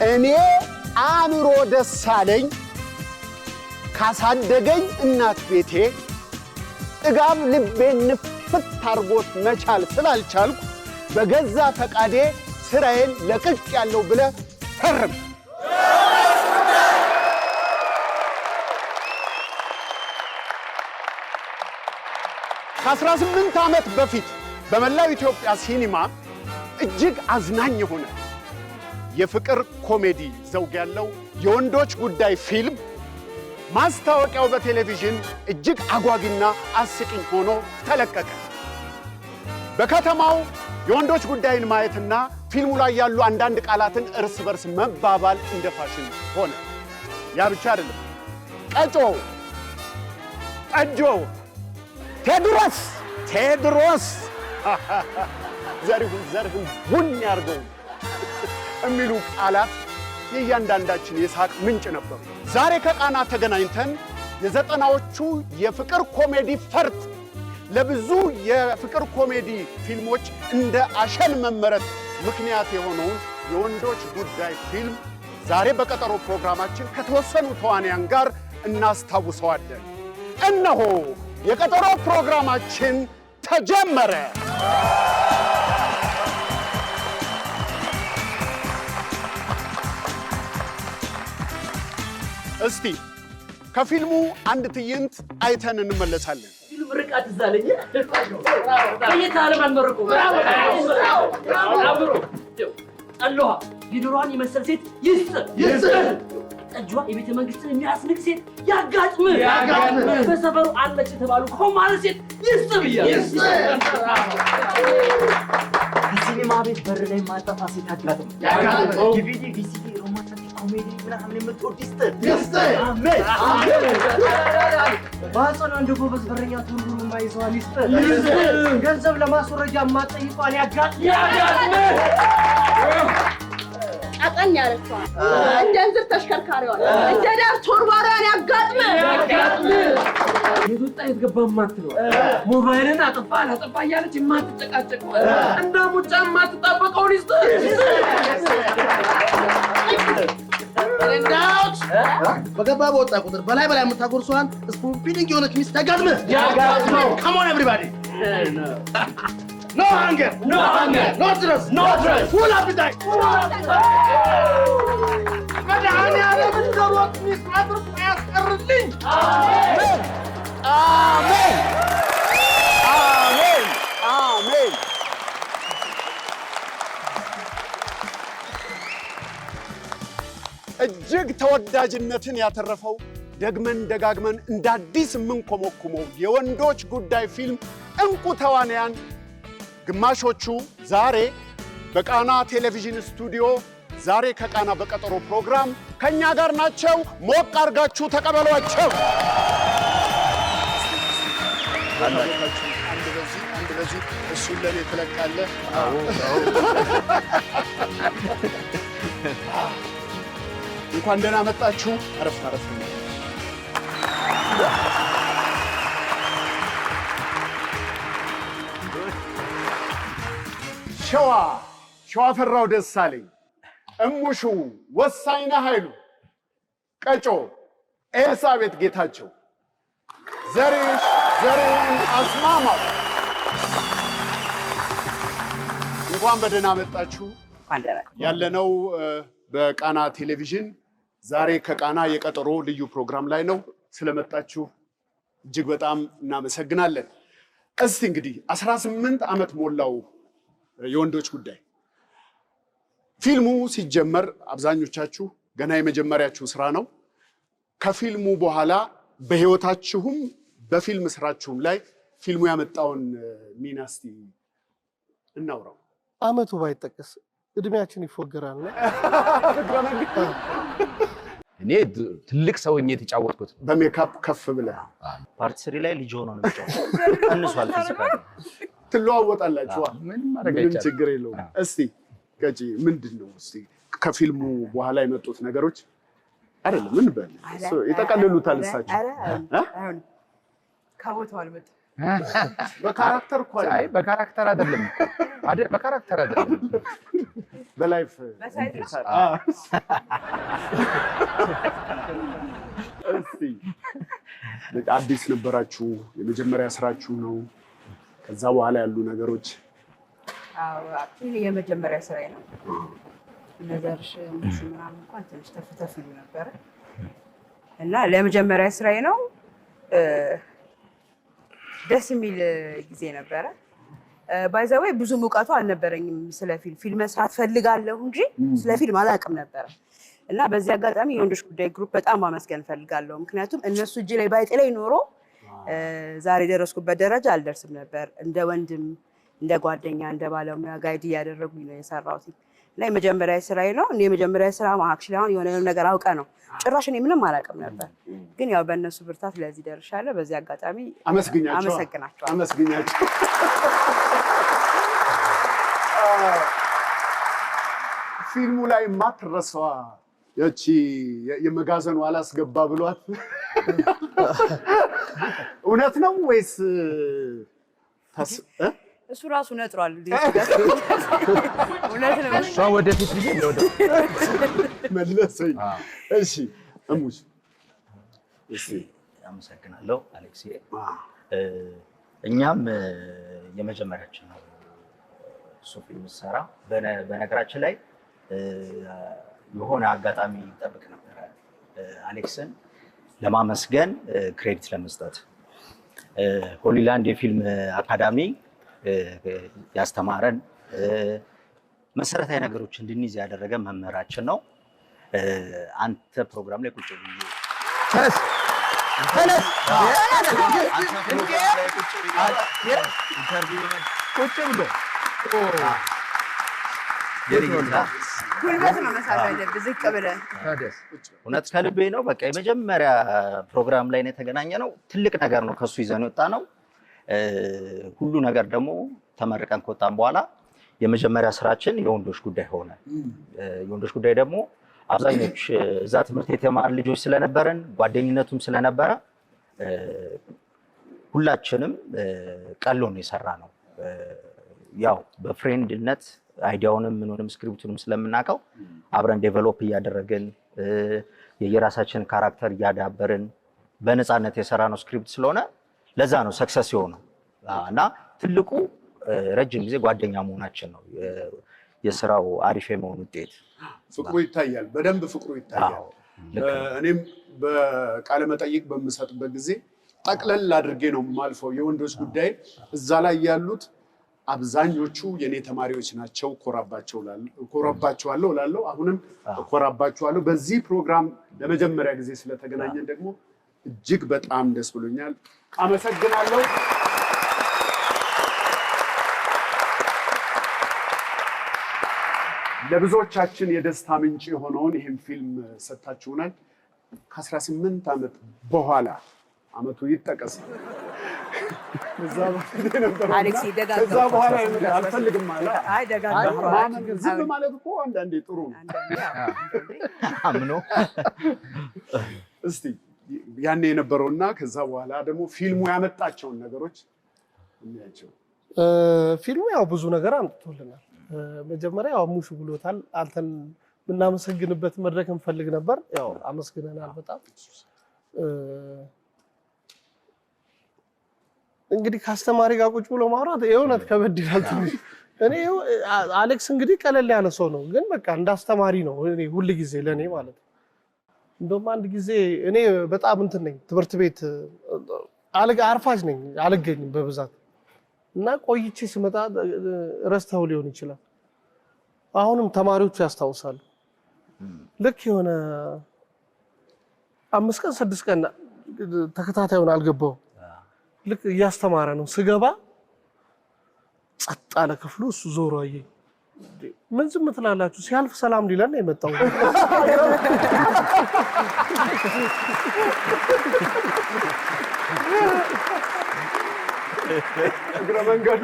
እኔ አእምሮ ደሳለኝ ካሳደገኝ እናት ቤቴ ጥጋብ ልቤን ንፍት አርጎት መቻል ስላልቻልኩ በገዛ ፈቃዴ ስራዬን ለቅቅ ያለው ብለ ፈርም። ከ18 ዓመት በፊት በመላው ኢትዮጵያ ሲኒማ እጅግ አዝናኝ የሆነ የፍቅር ኮሜዲ ዘውግ ያለው የወንዶች ጉዳይ ፊልም ማስታወቂያው በቴሌቪዥን እጅግ አጓጊና አስቂኝ ሆኖ ተለቀቀ። በከተማው የወንዶች ጉዳይን ማየትና ፊልሙ ላይ ያሉ አንዳንድ ቃላትን እርስ በርስ መባባል እንደ ፋሽን ሆነ። ያ ብቻ አይደለም። ቀጮ፣ ጠጆ፣ ቴድሮስ ዘርህን ቡን ያርገው የሚሉ ቃላት የእያንዳንዳችን የሳቅ ምንጭ ነበሩ። ዛሬ ከቃና ተገናኝተን የዘጠናዎቹ የፍቅር ኮሜዲ ፈርጥ ለብዙ የፍቅር ኮሜዲ ፊልሞች እንደ አሸን መመረት ምክንያት የሆነውን የወንዶች ጉዳይ ፊልም ዛሬ በቀጠሮ ፕሮግራማችን ከተወሰኑ ተዋንያን ጋር እናስታውሰዋለን። እነሆ የቀጠሮ ፕሮግራማችን ተጀመረ። እስቲ ከፊልሙ አንድ ትዕይንት አይተን እንመለሳለን። ፊልም ርቃት ዛለኝ በየታለም አንመርቁ አብሮ ጠሏ ቢድሯን የመሰል ሴት ይስጥ ጠጇ የቤተ መንግስትን የሚያስንቅ ሴት ያጋጥም በሰፈሩ አለች የተባሉ ኮማል ሴት ይስጥ ሲኒማ ቤት በር ላይ ማጠፋ ሴት ያጋጥም ዲቪዲ ቪሲዲ ሮማንቲክ ኮሜዲ ምናምን የምትወድ ይስጥ አሜን ባሰና እንደ ጎበዝ በረኛ ቱርጉሩ ማይዘዋል ይስጥ ገንዘብ ለማስወረጃ ማጠይቋን ያጋጥም ቀጠን ያለችዋል እንደ እንዝር ተሽከርካሪዋል እንደ ዳር ቶርባራን ያጋጥም የወጣ የተገባ ማትለው ሞባይልን አጥፋ እያለች የማትጨቃጨቀው እንደ ሙጫ የማትጣበቀው ይስጥ እንዳውት በገባ በወጣ ቁጥር በላይ የምታጎርሷን ስፑፒዲንግ የሆነች ሚስት ያጋጥም come on everybody no hunger no thirst full appetite መድኃኔ ዓለም እንደሮጥ ሚስት አድርጎ ያስቀርልኝ አሜን አሜን አሜን። እጅግ ተወዳጅነትን ያተረፈው ደግመን ደጋግመን እንደ አዲስ የምንኮመኩመው የወንዶች ጉዳይ ፊልም እንቁ ተዋንያን ግማሾቹ ዛሬ በቃና ቴሌቪዥን ስቱዲዮ ዛሬ ከቃና በቀጠሮ ፕሮግራም ከኛ ጋር ናቸው። ሞቅ አርጋችሁ ተቀበሏቸው። አንድ በዚህ እሱን ለኔ ትለቃለህ። እንኳን ደህና መጣችሁ። አረፍ ሸዋ ፈራው ደሳለኝ፣ እሙሹ ወሳኝነህ ኃይሉ፣ ቀጮ ኤልሳቤጥ ጌታቸው፣ ዘሪሁን አስማማው እንኳን በደህና መጣችሁ። ያለነው በቃና ቴሌቪዥን ዛሬ ከቃና የቀጠሮ ልዩ ፕሮግራም ላይ ነው። ስለመጣችሁ እጅግ በጣም እናመሰግናለን። እስቲ እንግዲህ 18 ዓመት ሞላው የወንዶች ጉዳይ። ፊልሙ ሲጀመር አብዛኞቻችሁ ገና የመጀመሪያችሁ ስራ ነው። ከፊልሙ በኋላ በህይወታችሁም በፊልም ስራችሁም ላይ ፊልሙ ያመጣውን ሚና እስቲ እናውራው። አመቱ ባይጠቀስ እድሜያችን ይፎገራል። እኔ ትልቅ ሰው ሆኜ የተጫወትኩት በሜካፕ ከፍ ብለህ ፓርት 3 ላይ ልጅ ሆኖ ነው የሚጫወተው። እንሷል ፊዚካሊ ትለዋወጣላችሁ። ምንም ችግር የለውም። እስቲ ገጪ ምንድነው እስቲ ከፊልሙ በኋላ የመጡት ነገሮች አይደለም ምን በል ይጠቀልሉታል እሳቸው ከቦታው አልመጣም። በካራክተር እኮ አይ በካራክተር አይደለም በካራክተር አይደለም በላይፍ እስቲ አዲስ ነበራችሁ የመጀመሪያ ስራችሁ ነው ከዛ በኋላ ያሉ ነገሮች ይሄ የመጀመሪያ ስራዬ ነው ነገርሽ ምናምን እንኳን ትንሽ ተፍተፍ ነበር እና ለመጀመሪያ ስራዬ ነው ደስ የሚል ጊዜ ነበረ ባይ ዘ ወይ ብዙ ሙቀቱ አልነበረኝም ስለ ፊልም መስራት ፈልጋለሁ እንጂ ስለ ፊልም አላውቅም ነበር እና በዚህ አጋጣሚ የወንዶች ጉዳይ ግሩፕ በጣም ማመስገን ፈልጋለሁ ምክንያቱም እነሱ እጅ ላይ ባይጥለኝ ኖሮ ዛሬ ደረስኩበት ደረጃ አልደርስም ነበር እንደ ወንድም እንደ ጓደኛ እንደ ባለሙያ ጋይድ ያደረጉኝ ነው የሰራሁት ላይ የመጀመሪያ ስራዬ ነው እኔ የመጀመሪያ ስራ አክቹሊ አሁን የሆነ ነገር አውቀ ነው ጭራሽ እኔ ምንም አላውቅም ነበር ግን ያው በእነሱ ብርታት ለዚህ ደርሻለሁ በዚህ አጋጣሚ አመስግኛቸው ፊልሙ ላይ ማትረሳዋ ያቺ የመጋዘኑ አላስገባ ብሏት እውነት ነው ወይስ እሱ ራሱ ነጥሯል እውነት ነው እሷ ወደፊት ልጅ መለሰኝ እሺ እሙሽ እሺ አመሰግናለሁ አሌክስ እኛም የመጀመሪያችን ነው ሶፊ ምሰራ በነገራችን ላይ የሆነ አጋጣሚ ይጠብቅ ነበር አሌክስን ለማመስገን ክሬዲት ለመስጠት ሆሊላንድ የፊልም አካዳሚ ያስተማረን መሰረታዊ ነገሮች እንድንይዝ ያደረገ መምህራችን ነው አንተ ፕሮግራም ላይ ቁጭ ብዬ ቁጭ ብሎ ጉልበት ነው መሳብ ያለብህ ዝቅ ብለህ እውነት ከልቤ ነው በቃ የመጀመሪያ ፕሮግራም ላይ ነው የተገናኘነው ትልቅ ነገር ነው ከሱ ይዘን ወጣ ነው ሁሉ ነገር ደግሞ ተመርቀን ከወጣን በኋላ የመጀመሪያ ስራችን የወንዶች ጉዳይ ሆነ የወንዶች ጉዳይ ደግሞ አብዛኞች እዛ ትምህርት የተማር ልጆች ስለነበረን ጓደኝነቱም ስለነበረ ሁላችንም ቀሎን የሰራ ነው ያው በፍሬንድነት አይዲያውንም ምንንም ስክሪፕቱንም ስለምናቀው አብረን ዴቨሎፕ እያደረግን የየራሳችን ካራክተር እያዳበርን በነፃነት የሰራነው ስክሪፕት ስለሆነ ለዛ ነው ሰክሰስ የሆነው እና ትልቁ ረጅም ጊዜ ጓደኛ መሆናችን ነው የስራው አሪፍ የመሆን ውጤት ፍቅሩ ይታያል በደንብ ፍቅሩ ይታያል እኔም በቃለ መጠይቅ በምሰጥበት ጊዜ ጠቅለል አድርጌ ነው ማልፈው የወንዶች ጉዳይ እዛ ላይ ያሉት አብዛኞቹ የኔ ተማሪዎች ናቸው ኮራባቸዋለሁ ላለው አሁንም ኮራባቸዋለሁ በዚህ ፕሮግራም ለመጀመሪያ ጊዜ ስለተገናኘን ደግሞ እጅግ በጣም ደስ ብሎኛል አመሰግናለሁ ለብዙዎቻችን የደስታ ምንጭ የሆነውን ይህን ፊልም ሰጣችሁናል ከ18 ዓመት በኋላ አመቱ ይጠቀስ አሌክስ ደጋግሞ ከዛ በኋላ አልፈልግም ማለት አይ ደጋግሞ ዝም ማለት እኮ አንዳንዴ ጥሩ ነው አምኖ እስቲ ያኔ የነበረውና ከዛ በኋላ ደግሞ ፊልሙ ያመጣቸውን ነገሮች እናያቸው ፊልሙ ያው ብዙ ነገር አምጥቶልናል መጀመሪያ ያው ሙሹ ብሎታል አንተን ምናመሰግንበት መድረክ እንፈልግ ነበር ያው አመስግነናል በጣም እንግዲህ ካስተማሪ ጋር ቁጭ ብሎ ማውራት የእውነት ከበድ ይላል ትንሽ እኔ አሌክስ እንግዲህ ቀለል ያለ ሰው ነው ግን በቃ እንዳስተማሪ ነው እኔ ሁሉ ጊዜ ለኔ ማለት ነው እንደውም አንድ ጊዜ እኔ በጣም እንትን ነኝ ትምህርት ቤት አርፋጅ ነኝ አልገኝም በብዛት እና ቆይቼ ስመጣ ረስተው ሊሆን ይችላል አሁንም ተማሪዎቹ ያስታውሳሉ ልክ የሆነ 5 ቀን 6 ቀን ተከታታዩን አልገባው ልክ እያስተማረ ነው ስገባ ጸጥ አለ ክፍሉ እሱ ዞሮ አየኝ ምን ዝም ትላላችሁ ሲያልፍ ሰላም ሊለን ነው የመጣው እግረ መንገዱ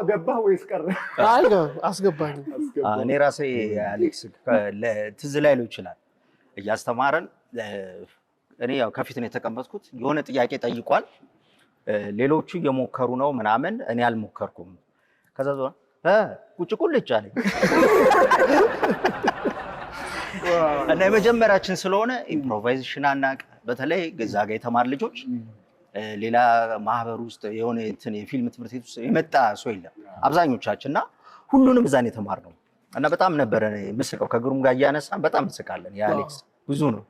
ገባ ወይስ ቀረ አይ አስገባኝ እኔ ራሴ አሌክስ ትዝ ላይለው ይችላል እያስተማረን እኔ ያው ከፊት ነው የተቀመጥኩት። የሆነ ጥያቄ ጠይቋል። ሌሎቹ እየሞከሩ ነው ምናምን፣ እኔ አልሞከርኩም። ከዛ ቁጭ ቁልጭ አለኝ እና የመጀመሪያችን ስለሆነ ኢምፕሮቫይዜሽን አናውቅ። በተለይ ገዛ ጋር የተማር ልጆች ሌላ ማህበር ውስጥ የሆነ እንትን የፊልም ትምህርት ቤት ውስጥ የመጣ ሰው የለም አብዛኞቻችን እና ሁሉንም እዛን የተማርነው እና በጣም ነበረ ምስቀው ከግሩም ጋር እያነሳን በጣም እንስቃለን። የአሌክስ ብዙ ነው